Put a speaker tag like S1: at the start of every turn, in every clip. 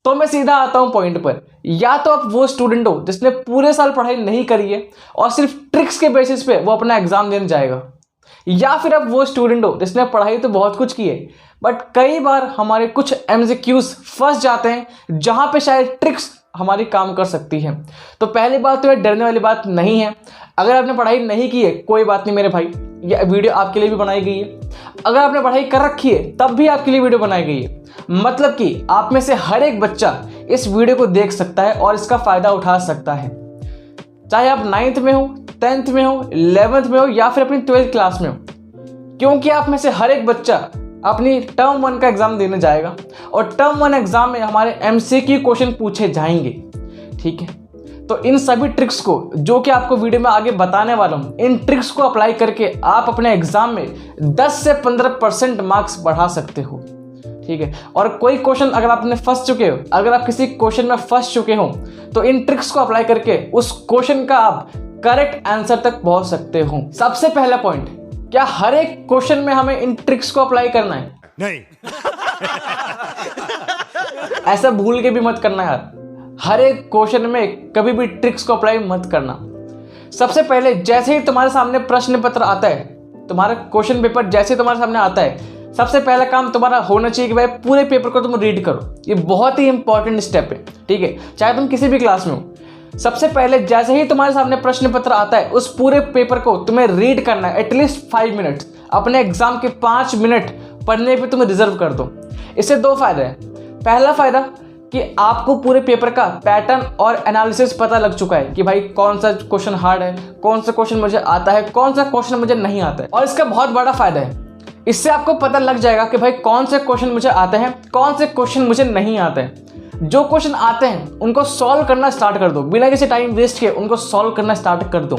S1: तो मैं सीधा आता हूं पॉइंट पर। या तो आप वो स्टूडेंट हो जिसने पूरे साल पढ़ाई नहीं करी है और सिर्फ ट्रिक्स के बेसिस पे वो अपना एग्जाम देने जाएगा, या फिर आप वो स्टूडेंट हो जिसने पढ़ाई तो बहुत कुछ की है बट कई बार हमारे कुछ एमसीक्यूज फंस जाते हैं जहां पे शायद ट्रिक्स हमारी काम कर सकती है। तो पहली बात तो ये डरने वाली बात नहीं है। अगर आपने पढ़ाई नहीं की है कोई बात नहीं मेरे भाई, ये वीडियो आपके लिए भी बनाई गई है। अगर आपने पढ़ाई कर रखी है तब भी आपके लिए वीडियो बनाई गई है। मतलब कि आप में से हर एक बच्चा इस वीडियो को देख सकता है और इसका फायदा उठा सकता है, चाहे आप 9th में हो, 10th में हो, 11th में हो या फिर अपनी 12th क्लास में हो, क्योंकि आप में से हर एक बच्चा अपनी टर्म 1 का एग्जाम देने जाएगा और टर्म 1 एग्जाम में हमारे एमसीक्यू क्वेश्चन पूछे जाएंगे। ठीक है, तो इन सभी ट्रिक्स को जो कि आपको वीडियो में आगे बताने वाला हूं, इन ट्रिक्स को अप्लाई करके आप अपने एग्जाम में 10 से 15% मार्क्स बढ़ा सकते हो। ठीक है, और कोई क्वेश्चन अगर आपने फंस चुके हो, अगर आप किसी क्वेश्चन में फंस चुके हो तो इन ट्रिक्स को अप्लाई करके उस क्वेश्चन का आप करेक्ट आंसर तक पहुंच सकते हो। सबसे पहला पॉइंट, क्या हर एक क्वेश्चन में हमें इन ट्रिक्स को अप्लाई करना है?
S2: नहीं।
S1: ऐसा भूल के भी मत करना यार, हर एक क्वेश्चन में कभी भी ट्रिक्स को अप्लाई मत करना। सबसे पहले जैसे ही तुम्हारे सामने प्रश्न पत्र आता है, तुम्हारा क्वेश्चन पेपर जैसे तुम्हारे सामने आता है, सबसे पहला काम तुम्हारा होना चाहिए कि भाई पूरे पेपर को तुम रीड करो। ये बहुत ही इंपॉर्टेंट स्टेप है। ठीक है, चाहे तुम किसी भी क्लास में हो, सबसे पहले जैसे ही तुम्हारे सामने प्रश्न पत्र आता है उस पूरे पेपर को तुम्हें रीड करना है। एटलीस्ट 5 मिनट्स, अपने एग्जाम के 5 मिनट पढ़ने पे तुम्हें रिजर्व कर दो। इससे 2 फायदे हैं। पहला फायदा कि आपको पूरे पेपर का पैटर्न और एनालिसिस पता लग चुका है कि भाई कौन सा क्वेश्चन हार्ड है, कौन सा क्वेश्चन मुझे आता है, कौन सा क्वेश्चन मुझे नहीं आता है। और इसका बहुत बड़ा फायदा है, इससे आपको पता लग जाएगा कि भाई कौन से क्वेश्चन मुझे आते हैं, कौन से क्वेश्चन मुझे नहीं आते हैं। जो क्वेश्चन आते हैं उनको सॉल्व करना स्टार्ट कर दो, बिना किसी टाइम वेस्ट किए उनको सॉल्व करना स्टार्ट कर दो।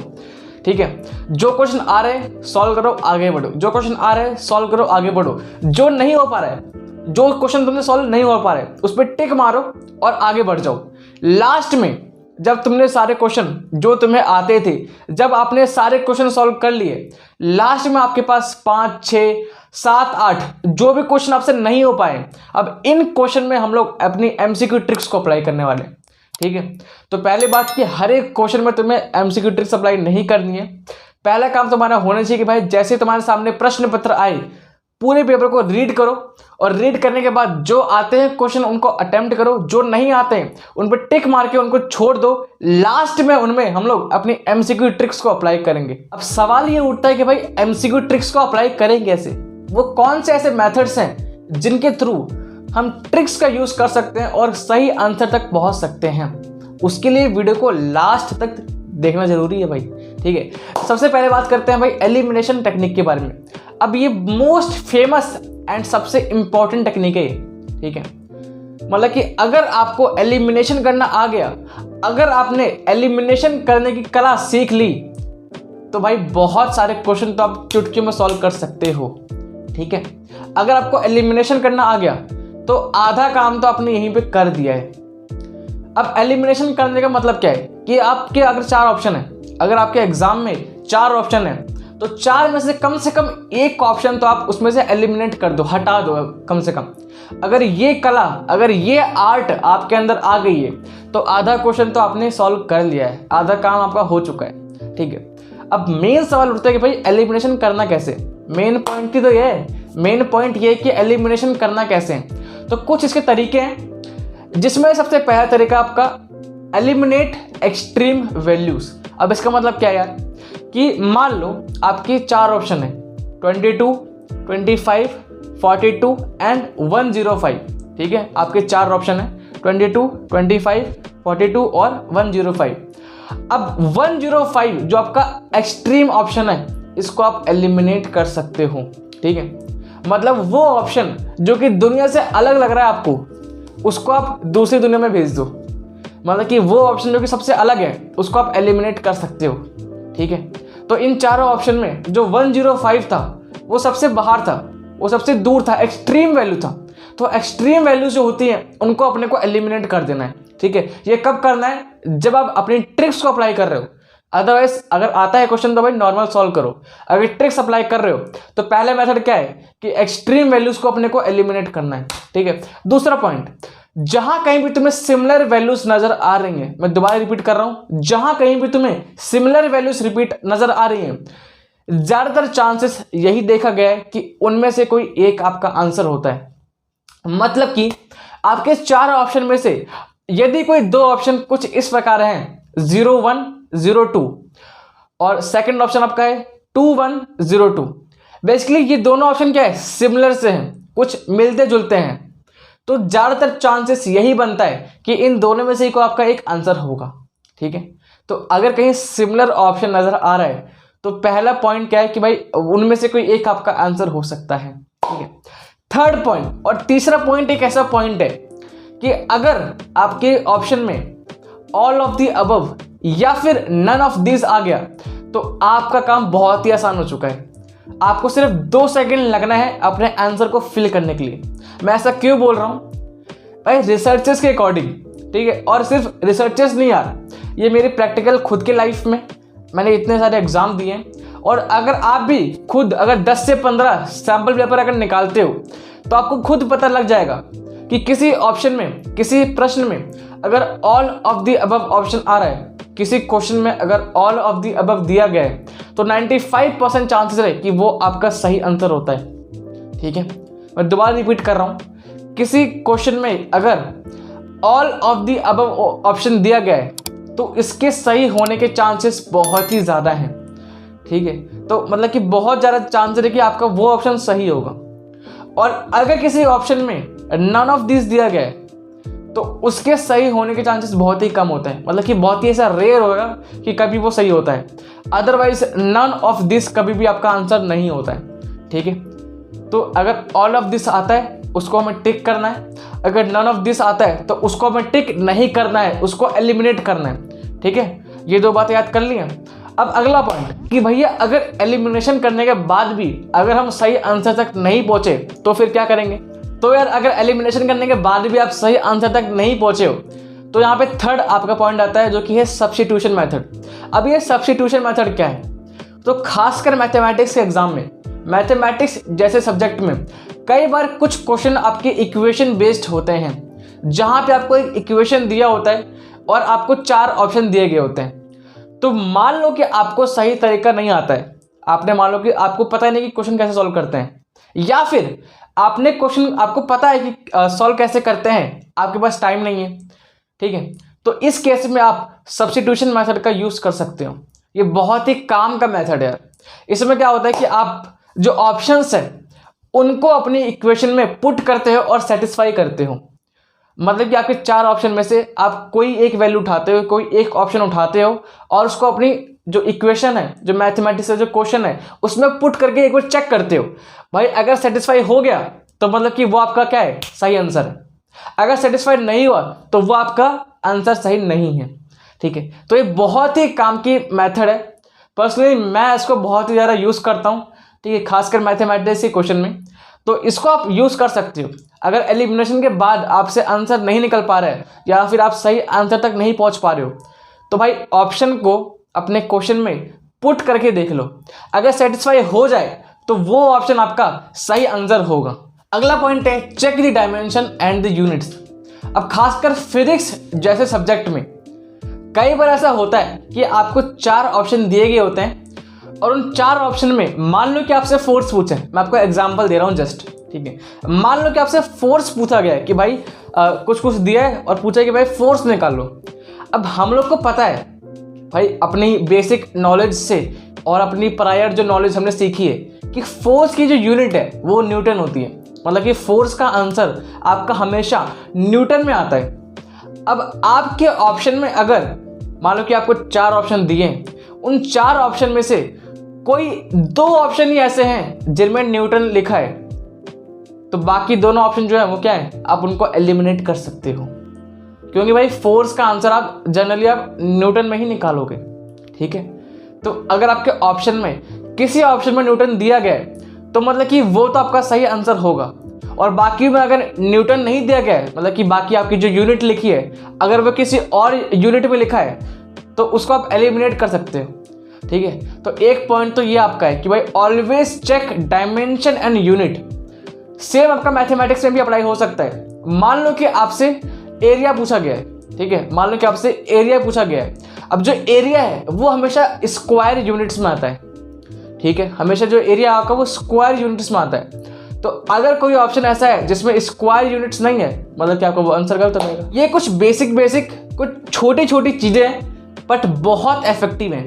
S1: ठीक है, जो क्वेश्चन आ रहे हैं सॉल्व करो आगे बढ़ो, जो क्वेश्चन आ रहे हैं सॉल्व करो आगे बढ़ो। जो नहीं हो पा रहा है, जो क्वेश्चन तुमने सॉल्व नहीं हो पा रहे उस पर टिक मारो और आगे बढ़ जाओ। लास्ट में जब तुमने सारे क्वेश्चन जो तुम्हें आते थे, जब आपने सारे क्वेश्चन सॉल्व कर लिए, लास्ट में आपके पास 5, 6, 7, 8 जो भी क्वेश्चन आपसे नहीं हो पाए, अब इन क्वेश्चन में हम लोग अपनी एमसीक्यू ट्रिक्स को अप्लाई करने वाले हैं। ठीक है, तो पहले बात कि हर एक क्वेश्चन में तुम्हें एमसीक्यू ट्रिक्स अप्लाई नहीं करनी है। पहला काम तुम्हारा होना चाहिए कि भाई जैसे तुम्हारे सामने प्रश्न पत्र आए पूरे पेपर को रीड करो और रीड करने के बाद जो आते हैं क्वेश्चन उनको अटेम्प्ट करो, जो नहीं आते हैं उन पर टिक मार के उनको छोड़ दो। लास्ट में उनमें हम लोग अपनी एमसीक्यू ट्रिक्स को अप्लाई करेंगे। अब सवाल ये उठता है कि भाई एमसीक्यू ट्रिक्स को अप्लाई करें कैसे? वो कौन से ऐसे मेथड्स हैं जिनके थ्रू हम ट्रिक्स का यूज कर सकते हैं और सही आंसर तक पहुंच सकते हैं? उसके लिए वीडियो को लास्ट तक देखना जरूरी है भाई। ठीक है, सबसे पहले बात करते हैं भाई एलिमिनेशन टेक्निक के बारे में। अब ये मोस्ट फेमस एंड सबसे इंपॉर्टेंट टेक्निक है। ठीक है, मतलब कि अगर आपको एलिमिनेशन करना आ गया, अगर आपने एलिमिनेशन करने की कला सीख ली तो भाई बहुत सारे क्वेश्चन तो आप चुटकी में सॉल्व कर सकते हो। ठीक है, अगर आपको एलिमिनेशन करना आ गया तो आधा काम तो आपने यहीं पे कर दिया है। अब एलिमिनेशन करने का मतलब क्या है कि आपके अगर 4 ऑप्शन है, अगर आपके एग्जाम में 4 ऑप्शन है तो 4 में से कम एक ऑप्शन तो आप उसमें से एलिमिनेट कर दो, हटा दो कम से कम। अगर ये कला, अगर ये आर्ट आपके अंदर आ गई है तो आधा क्वेश्चन तो आपने सॉल्व कर लिया है, आधा काम आपका हो चुका है। ठीक है, अब मेन सवाल उठता है कि भाई एलिमिनेशन करना कैसे? मेन पॉइंट ही तो ये है, मेन पॉइंट ये है कि एलिमिनेशन करना कैसे है। तो कुछ इसके तरीके हैं, जिसमें सबसे पहला तरीका आपका एलिमिनेट एक्सट्रीम वैल्यूज। अब इसका मतलब क्या है यार कि मान लो आपकी 4 ऑप्शन है 22, 25, 42 एंड 105। ठीक है, आपके 4 ऑप्शन है 22, 25, 42 और 105। अब 105 जो आपका एक्सट्रीम ऑप्शन है इसको आप एलिमिनेट कर सकते हो। ठीक है, मतलब वो ऑप्शन जो कि दुनिया से अलग लग रहा है आपको, उसको आप दूसरी दुनिया में भेज दो। मतलब कि वो ऑप्शन जो कि सबसे अलग है उसको आप एलिमिनेट कर सकते हो। ठीक है, तो इन चारों ऑप्शन में जो 105 था वो सबसे बाहर था, वो सबसे दूर था, एक्सट्रीम वैल्यू था। तो एक्सट्रीम वैल्यू जो होती है उनको अपने को एलिमिनेट कर देना है। ठीक है, ये कब करना है? जब आप अपनी ट्रिक्स को अप्लाई कर रहे हो। अदरवाइज अगर आता है क्वेश्चन तो भाई नॉर्मल सॉल्व करो। अगर ट्रिक्स अप्लाई कर रहे हो तो पहला मेथड क्या है कि एक्सट्रीम वैल्यूज को अपने को एलिमिनेट करना है। ठीक है, दूसरा पॉइंट, जहां कहीं भी तुम्हें सिमिलर वैल्यूज नजर आ रही हैं, मैं दोबारा रिपीट कर रहा हूं, जहां कहीं भी तुम्हें सिमिलर वैल्यूज रिपीट नजर आ रही हैं, ज्यादातर चांसेस यही देखा गया है कि उनमें से कोई एक आपका आंसर होता है। मतलब कि आपके 4 ऑप्शन में से यदि कोई 2 ऑप्शन कुछ इस प्रकार हैं 01 02 और सेकंड ऑप्शन आपका है 21 02, बेसिकली ये दोनों ऑप्शन क्या है, सिमिलर से हैं, कुछ मिलते जुलते हैं, तो ज्यादातर चांसेस यही बनता है कि इन दोनों में से ही कोई आपका एक आंसर होगा। ठीक है, तो अगर कहीं सिमिलर ऑप्शन नजर आ रहा है तो पहला पॉइंट क्या है कि भाई उनमें से कोई एक आपका आंसर हो सकता है। ठीक है, थर्ड पॉइंट और तीसरा पॉइंट एक ऐसा पॉइंट है कि अगर आपके ऑप्शन में ऑल ऑफ द अबव या फिर नन ऑफ दिस आ गया तो आपका काम बहुत ही आसान हो चुका है। आपको सिर्फ 2 सेकंड लगना है अपने आंसर को फिल करने के लिए। मैं ऐसा क्यों बोल रहा हूं भाई, रिसर्चर्स के अकॉर्डिंग, ठीक है, और सिर्फ रिसर्चर्स नहीं यार, ये मेरे प्रैक्टिकल खुद के लाइफ में मैंने इतने सारे एग्जाम दिए हैं, और अगर आप भी खुद अगर 10 से 15 सैम्पल पेपर अगर निकालते हो तो आपको खुद पता लग जाएगा कि किसी ऑप्शन में, किसी प्रश्न में अगर all of the above option आ रहा है, किसी क्वेश्चन में अगर ऑल ऑफ द अबव दिया गया है तो 95% चांसेस है कि वो आपका सही आंसर होता है। ठीक है, मैं दोबारा रिपीट कर रहा हूं, किसी क्वेश्चन में अगर all of the above option दिया गया है तो इसके सही होने के चांसेस बहुत ही ज़्यादा हैं। ठीक है, तो मतलब कि बहुत ज़्यादा चांसेस है कि आपका वो ऑप्शन सही होगा, और अगर किसी ऑप्शन में नन ऑफ दिस दिया गया है तो उसके सही होने के चांसेस बहुत ही कम होते हैं। मतलब कि बहुत ही ऐसा रेयर होगा कि कभी वो सही होता है, अदरवाइज नन ऑफ दिस कभी भी आपका आंसर नहीं होता है। ठीक है, तो अगर ऑल ऑफ दिस आता है उसको हमें टिक करना है, अगर नन ऑफ दिस आता है तो उसको हमें टिक नहीं करना है, उसको एलिमिनेट करना है। ठीक है, ये 2 बातें याद कर ली हैं। अब अगला पॉइंट कि भैया अगर एलिमिनेशन करने के बाद भी अगर हम सही आंसर तक नहीं पहुंचे तो फिर क्या करेंगे। तो यार अगर एलिमिनेशन करने के बाद भी आप सही आंसर तक नहीं पहुंचे हो तो यहाँ पे थर्ड आपका पॉइंट आता है जो कि है सब्स्टिट्यूशन मेथड। अब ये सब्स्टिट्यूशन मेथड क्या है, तो खासकर मैथमेटिक्स के एग्जाम में, मैथमेटिक्स जैसे सब्जेक्ट में कई बार कुछ क्वेश्चन आपके इक्वेशन बेस्ड होते हैं, जहां पे आपको एक इक्वेशन दिया होता है और आपको 4 ऑप्शन दिए गए होते हैं। तो मान लो कि आपको सही तरीका नहीं आता है, आपने मान लो कि आपको पता ही नहीं कि क्वेश्चन कैसे सॉल्व करते हैं, या फिर आपने क्वेश्चन आपको पता है कि सॉल्व कैसे करते हैं, आपके पास टाइम नहीं है। ठीक है, तो इस केस में आप सब्स्टिट्यूशन मेथड का यूज कर सकते हो। ये बहुत ही काम का मेथड है यार। इसमें क्या होता है कि आप जो ऑप्शंस है उनको अपनी इक्वेशन में पुट करते हो और सेटिस्फाई करते हो। मतलब कि आपके 4 ऑप्शन में से आप कोई एक वैल्यू उठाते हो, कोई एक ऑप्शन उठाते हो और उसको अपनी जो इक्वेशन है, जो मैथमेटिक्स का जो क्वेश्चन है उसमें पुट करके एक बार चेक करते हो। भाई अगर सेटिस्फाई हो गया तो मतलब कि वो आपका क्या है, सही आंसर है। अगर सेटिस्फाइड नहीं हुआ तो वो आपका आंसर सही नहीं है। ठीक है, तो ये बहुत ही काम की मेथड है। पर्सनली मैं इसको बहुत ही ज़्यादा यूज़ करता हूँ। ठीक है, खासकर मैथमेटिक्स के क्वेश्चन में, तो इसको आप यूज़ कर सकते हो। अगर एलिमिनेशन के बाद आपसे आंसर नहीं निकल पा रहा है या फिर आप सही आंसर तक नहीं पहुँच पा रहे हो तो भाई ऑप्शन को अपने क्वेश्चन में पुट करके देख लो। अगर सेटिस्फाई हो जाए तो वो ऑप्शन आपका सही आंसर होगा। अगला पॉइंट है check the dimension and the units. अब खासकर फिजिक्स जैसे सब्जेक्ट में कई बार ऐसा होता है कि आपको 4 ऑप्शन दिए गए होते हैं और उन 4 ऑप्शन में मान लो कि आपसे फोर्स पूछे, मैं आपको एग्जांपल दे रहा हूँ जस्ट। ठीक है, मान लो कि आपसे फोर्स पूछा गया है कि भाई कुछ दिया है और पूछा कि भाई फोर्स निकाल लो। अब हम लोग को पता है भाई अपनी बेसिक नॉलेज से और अपनी प्रायर जो नॉलेज हमने सीखी है कि फोर्स की जो यूनिट है वो न्यूटन होती है। मतलब कि फोर्स का आंसर आपका हमेशा न्यूटन में आता है। अब आपके ऑप्शन में अगर मान लो कि आपको 4 ऑप्शन दिए हैं, उन 4 ऑप्शन में से कोई 2 ऑप्शन ही ऐसे हैं जिनमें न्यूटन लिखा है, तो बाकी दोनों ऑप्शन जो है वो क्या है, आप उनको एलिमिनेट कर सकते हो, क्योंकि भाई फोर्स का आंसर आप जनरली आप न्यूटन में ही निकालोगे। ठीक है, तो अगर आपके ऑप्शन में किसी ऑप्शन में न्यूटन दिया गया है तो मतलब कि वो तो आपका सही आंसर होगा, और बाकी में अगर न्यूटन नहीं दिया गया है, मतलब कि बाकी आपकी जो यूनिट लिखी है अगर वो किसी और यूनिट में लिखा है तो उसको आप एलिमिनेट कर सकते हो। ठीक है, तो एक पॉइंट तो ये आपका है कि भाई always check dimension and unit. Same आपका मैथमेटिक्स में भी अप्लाई हो सकता है मान लो कि आपसे एरिया पूछा गया है, ठीक है, मान लो कि आपसे एरिया पूछा गया है। अब जो एरिया है वो हमेशा स्क्वायर यूनिट्स में आता है, ठीक है, हमेशा जो एरिया आपका वो स्क्वायर यूनिट्स में आता है। तो अगर कोई ऑप्शन ऐसा है जिसमें स्क्वायर यूनिट्स नहीं है, मतलब कि आपको वो आंसर गलत रहेगा। ये कुछ बेसिक कुछ छोटी छोटी चीज़ें हैं बट बहुत इफेक्टिव हैं।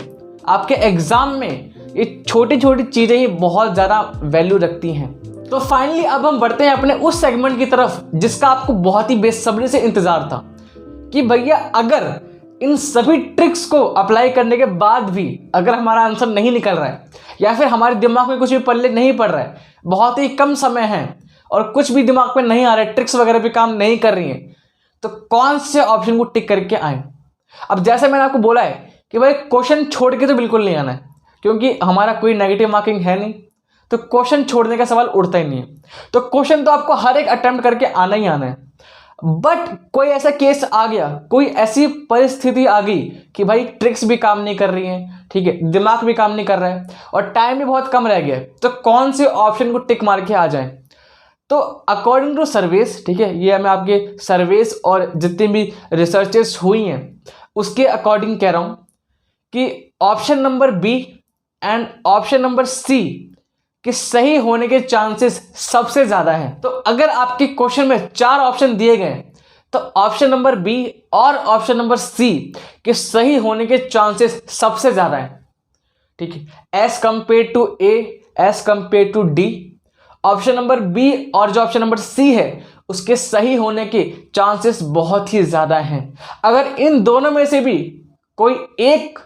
S1: आपके एग्जाम में ये छोटी छोटी चीज़ें ही बहुत ज़्यादा वैल्यू रखती हैं। तो फाइनली अब हम बढ़ते हैं अपने उस सेगमेंट की तरफ जिसका आपको बहुत ही बेसब्री से इंतज़ार था कि भैया अगर इन सभी ट्रिक्स को अप्लाई करने के बाद भी अगर हमारा आंसर नहीं निकल रहा है या फिर हमारे दिमाग में कुछ भी पल्ले नहीं पड़ रहा है, बहुत ही कम समय है और कुछ भी दिमाग में नहीं आ रहा है, ट्रिक्स वगैरह भी काम नहीं कर रही हैं, तो कौन से ऑप्शन को टिक करके आए। अब जैसे मैंने आपको बोला है कि भाई क्वेश्चन छोड़ के तो बिल्कुल नहीं आना है, क्योंकि हमारा कोई नेगेटिव मार्किंग है नहीं, तो क्वेश्चन छोड़ने का सवाल उठता ही नहीं है। तो क्वेश्चन तो आपको हर एक अटेम्प्ट करके आना ही आना है। बट कोई ऐसा केस आ गया, कोई ऐसी परिस्थिति आ गई कि भाई ट्रिक्स भी काम नहीं कर रही हैं, ठीक है, दिमाग भी काम नहीं कर रहा है और टाइम भी बहुत कम रह गया है, तो कौन से ऑप्शन को टिक मार के आ जाए। तो अकॉर्डिंग टू सर्वेस, ठीक है, ये मैं आपके सर्वेस और जितनी भी रिसर्चेस हुई हैं उसके अकॉर्डिंग कह रहा हूं कि option number B and option number C कि सही होने के चांसेस सबसे ज़्यादा हैं। तो अगर आपके क्वेश्चन में 4 ऑप्शन दिए गए तो ऑप्शन नंबर बी और ऑप्शन नंबर सी के सही होने के चांसेस सबसे ज़्यादा हैं, ठीक है, as compare to A, as compare to D. Option number B और जो ऑप्शन नंबर सी है उसके सही होने के चांसेस बहुत ही ज़्यादा हैं। अगर इन दोनों में से भी कोई एक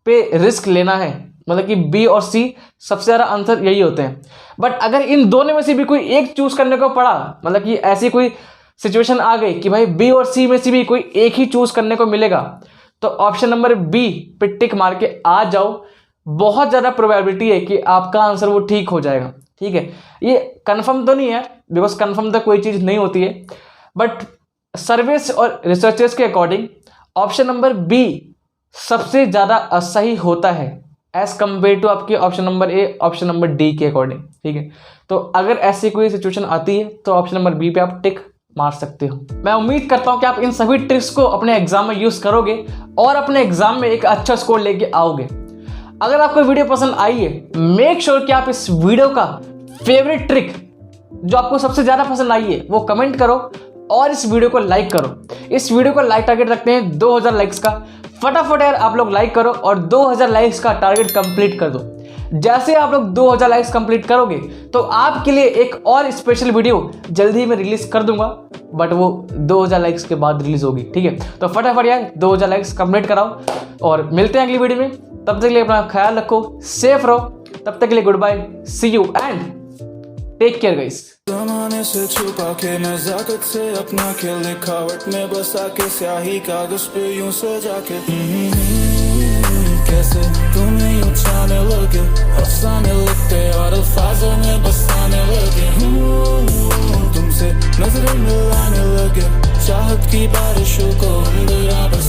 S1: पे रिस्क लेना है, मतलब कि बी और सी सबसे ज़्यादा आंसर यही होते हैं, बट अगर इन दोनों में से भी कोई एक चूज करने को पड़ा, मतलब कि ऐसी कोई सिचुएशन आ गई कि भाई बी और सी में से भी कोई एक ही चूज करने को मिलेगा, तो ऑप्शन नंबर बी पे टिक मार के आ जाओ। बहुत ज़्यादा प्रोबेबिलिटी है कि आपका आंसर वो ठीक हो जाएगा, ठीक है। ये कंफर्म तो नहीं है, बिकॉज कंफर्म तो कोई चीज़ नहीं होती है, बट सर्वेस और रिसर्चर्स के अकॉर्डिंग ऑप्शन नंबर बी सबसे ज़्यादा असही होता है एज कम्पेयर टू आपके option number A, option number D के अकॉर्डिंग, ठीक है। तो अगर ऐसी कोई सिचुएशन आती है तो ऑप्शन नंबर बी पे आप टिक मार सकते हो। मैं उम्मीद करता हूं कि आप इन सभी ट्रिक्स को अपने एग्जाम में यूज करोगे और अपने एग्जाम में एक अच्छा स्कोर लेके आओगे। अगर आपको वीडियो पसंद आई है, मेक श्योर कि आप इस वीडियो का फेवरेट ट्रिक जो आपको सबसे ज्यादा पसंद आई है वो कमेंट करो और इस वीडियो को लाइक करो। इस वीडियो को लाइक टारगेट रखते हैं 2000 लाइक्स का। फटाफट यार आप लोग लाइक करो और 2000 लाइक्स का टारगेट कंप्लीट कर दो। जैसे आप लोग 2000 लाइक्स कंप्लीट करोगे तो आपके लिए एक और स्पेशल वीडियो जल्दी ही मैं रिलीज कर दूंगा, बट वो 2000 लाइक्स के बाद रिलीज होगी, ठीक है। तो फटाफट यार 2000 लाइक्स कंप्लीट कराओ और मिलते हैं अगली वीडियो में। तब तक के लिए अपना ख्याल रखो, सेफ रहो। तब तक के लिए goodbye, see you and take care guys.
S2: जमाने से छुपा के नजाकत से अपना खेल लिखावट में बसा के स्याही कागज पे यूं सजा के कैसे तुम्हें यूं छाने लगे, अफसाने लगते और अल्फाजों में बसाने लगे। तुमसे नजरें मिलाने लगे, चाहत की बारिशों को बराबर